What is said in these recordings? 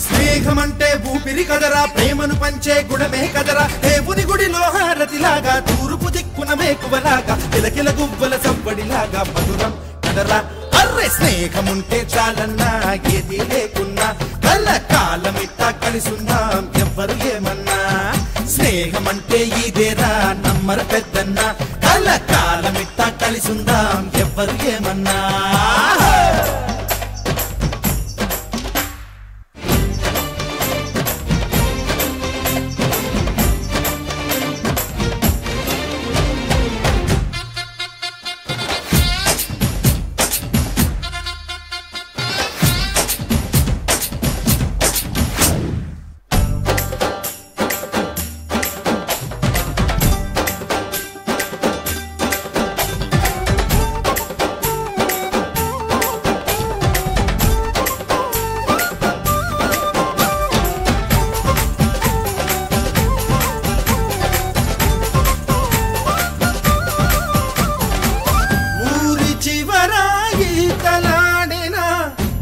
స్నేహమంటే ఊపిరి కదరా, ప్రేమను పంచే గుణమే కదరా, దేవుని గుడిలో హారతిలాగా, తూర్పు దిక్కున మేకువలాగా, కిలకిల గువ్వల సవ్వడిలాగా మధురం కదరా. అర్రే స్నేహముంటే చాలన్నా ఏది లేకున్నా, కళ్ళ కాలమిట్టా కలిసుందాం ఎవ్వరు ఏమన్నా. స్నేహమంటే ఇదేరా నమ్మరు పెద్దన్నా, కళ్ళ కాలమిట్టా కలిసుందాం ఎవ్వరు ఏమన్నా.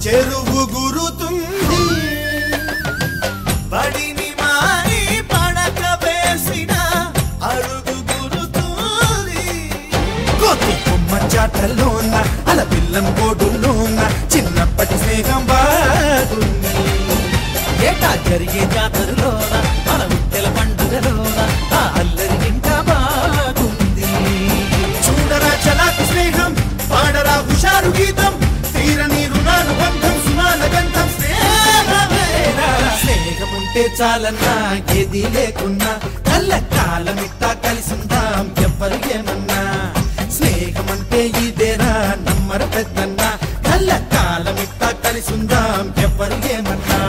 చెరువు గురుతుంది, బడిని మారి పడక వేసిన అడుగు గురుతుంది. కోతి కొమ్మ చాటల్లోన అల పిల్లం కోడుల్లోన చిన్నప్పటి స్నేహం బాగుంది. ఏటా జరిగే జాతరలోన మన ఉత్తెల పండుగలోన ఆ అల్లరి ఇంకా బాగుంది. చూడరా చలాకి స్నేహం, పాడరా హుషారు గీతం, తీరని రుణానుబంధం సుమాల గంధం స్నేహమేరా. స్నేహముంటే చాలన్నా ఏది లేకున్నా, కళ్ళ కాలమిట్టా కలిసుందాం ఎవ్వరు ఏమన్నా. స్నేహమంటే ఇదేరా నమ్మరు పెద్దన్నా, కళ్ళ కాలమిట్టా కలిసుందాం ఎవ్వరు ఏమన్నా.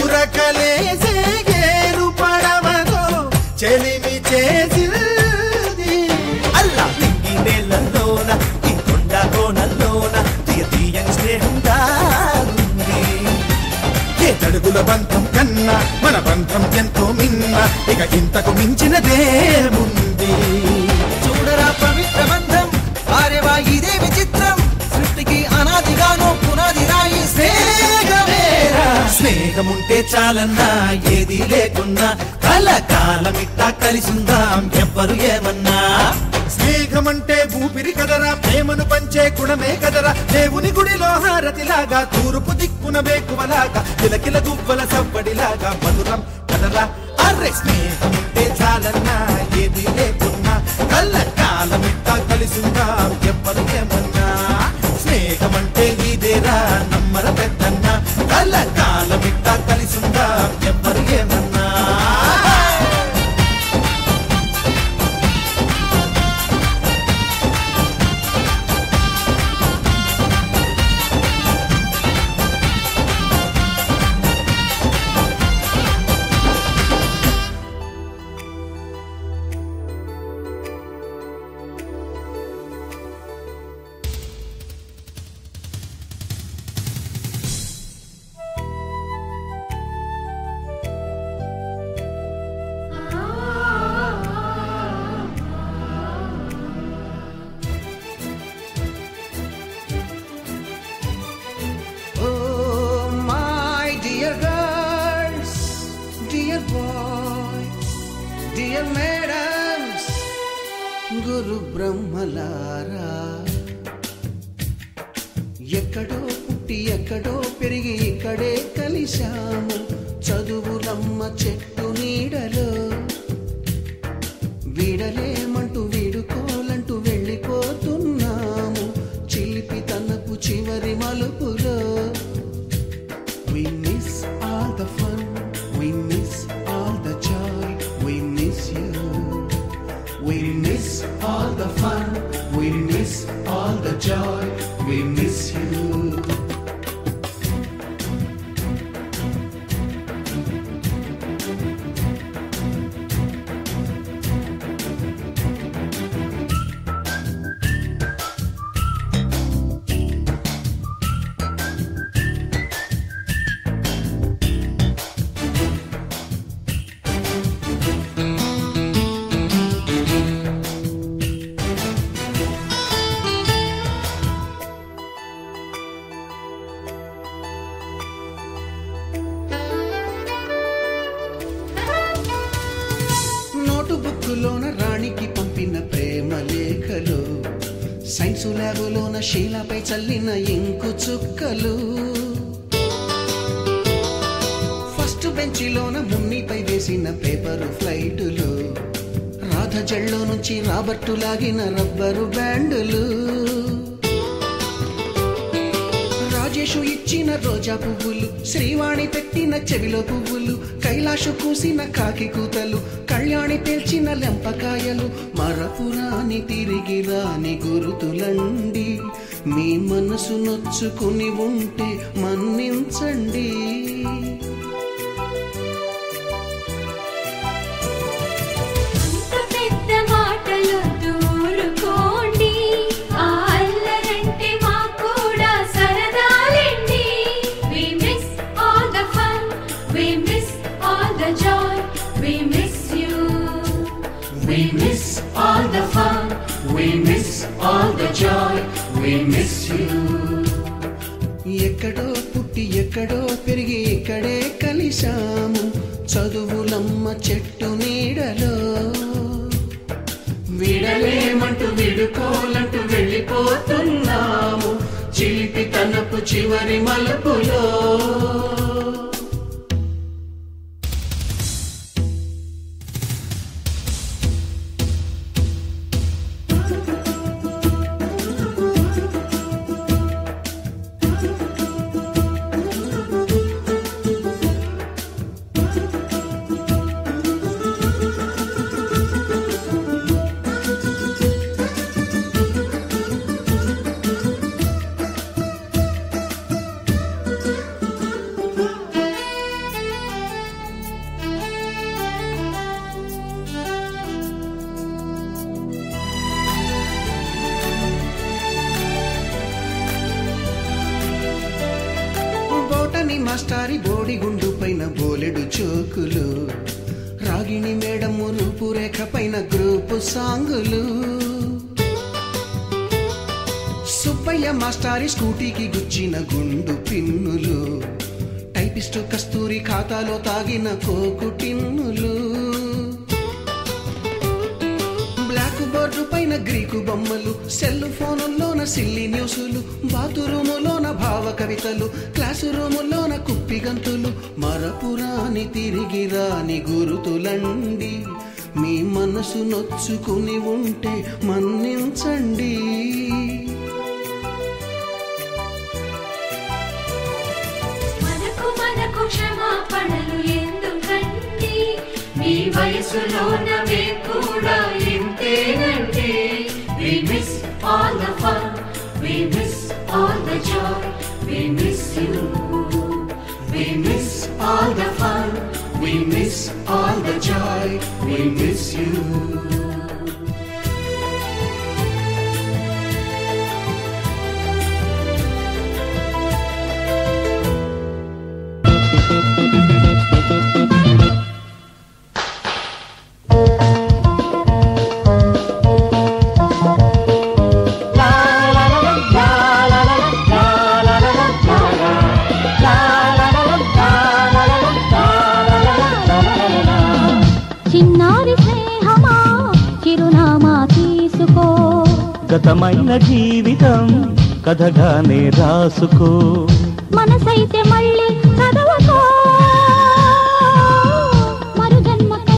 ఉరకలేసే గేరు పడవతో చెలిమి చేసింది, అల్లా నింగి నేలలోన ఈ కొండ కోనల్లోన తీయని స్నేహం దారుంది. ఏ తడుగుల బంధం కన్నా మన బంధం ఎంతో మిన్న, ఇక ఇంతకు మించినదేముంది. చూడరా పవిత్ర బంధం, ఆరేవా ఇదే విచిత్రం, సృష్టికి అనాదిగానో పునాది రాయి స్నేహమేరా. స్నేహముంటే చాలన్నా ఏది లేకున్నా, కలకాలమిట్టా కలిసుందాం ఎవ్వరు ఏమన్నా. స్నేహమంటే ఊపిరి కదరా, ప్రేమను పంచే గుణమే కదరా, దేవుని గుడిలో హారతిలాగా, తూర్పు దిక్కున మేకువలాగా, కిలకిల గువ్వల సవ్వడిలాగా మధురం కదరా. అర్రే స్నేహముంటే చాలన్నా ఏది లేకున్నా, కలకాలమిట్టా కలిసుందాం ఎవ్వరు ఏమన్నా. స్నేహమంటే ఇదేరా నమ్మర పెద్దన్నా, కలకాలమిట్టా కలిసుందాం ఎవ్వరు ఏమన్నా. ఇండియన్ మేడమ్స్ గురు బ్రహ్మలారా ఎక్కడో పుట్టి ఎక్కడో పెరిగి ఇక్కడే కలిశాము చదువులమ్మ చెట్టు నీడలో వీడలేమంటూ వీడుకోలంటూ వెళ్ళిపోతున్నాము చిలిపి తనపు చివరి మలుపులో We miss all the fun, we miss all the joy, we miss you. We miss all the fun, we miss all the joy, we miss you. బుక్కులోన రాణికి పంపిన ప్రేమ లేఖలు సైన్స్ ల్యాబులోన శీలపై చల్లిన ఇంకు చుక్కలు ఫస్ట్ బెంచిలోన మున్నిపై వేసిన పేపరు ఫ్లైటులు రాధ జల్లో నుంచి రాబర్టు లాగిన rubber బ్యాండులు Rajesh ఇచ్చిన రోజా పువ్వులు శ్రీవాణి పెట్టిన చెవిలో పువ్వులు కైలాషు కూసిన కాకి కూతలు కళ్యాణి పేల్చిన లెంపకాయలు మరపురాని తిరిగి రాని గురుతులండి మీ మనసు నొచ్చుకుని ఉంటే మన్నించండి We miss all the fun, we miss all the joy, we miss you. ఎక్కడో పుట్టి ఎక్కడో పెరిగి ఇక్కడే కలిశాము చదువులమ్మ చెట్టు నీడలో వీడలేమంటూ విడుకోలంటూ వెళ్ళిపోతున్నాము చిలిపి తనపు చివరి మలుపులో మాస్టారి బోడిగుండు పైన బోలెడు చోకులు రాగిణి మేడము రూపురేఖ పైన గ్రూపు సాంగులు సుబ్బయ్య మాస్టారి స్కూటీకి గుచ్చిన గుండు పిన్నులు టైపిస్టు కస్తూరి ఖాతాలో తాగిన కోకు టిన్నులు బ్లాక్ బోర్డు పైన గ్రీకు బొమ్మలు సెల్ ఫోనుల్లోన సిల్లి న్యూసులు బాతురూములోన భావ కవితలు క్లాసు రూములోన కుప్పి గంతులు మరపురాని తిరిగి రాని గురుతులండి మీ మనసు నొచ్చుకుని ఉంటే మన్నించండి మనకు క్షమాపణలు ఎందుకండి మీ వయసులోనవే కూడా ఇంతేనండి We miss all the fun, we miss all the joy, we miss you. We miss all the fun, we miss all the joy, we miss you. చిన్నారి చిరునామా తీసుకో. గతమైన జీవితం కథగానే రాసుకో. మనసైతే మళ్ళీ చదవకో.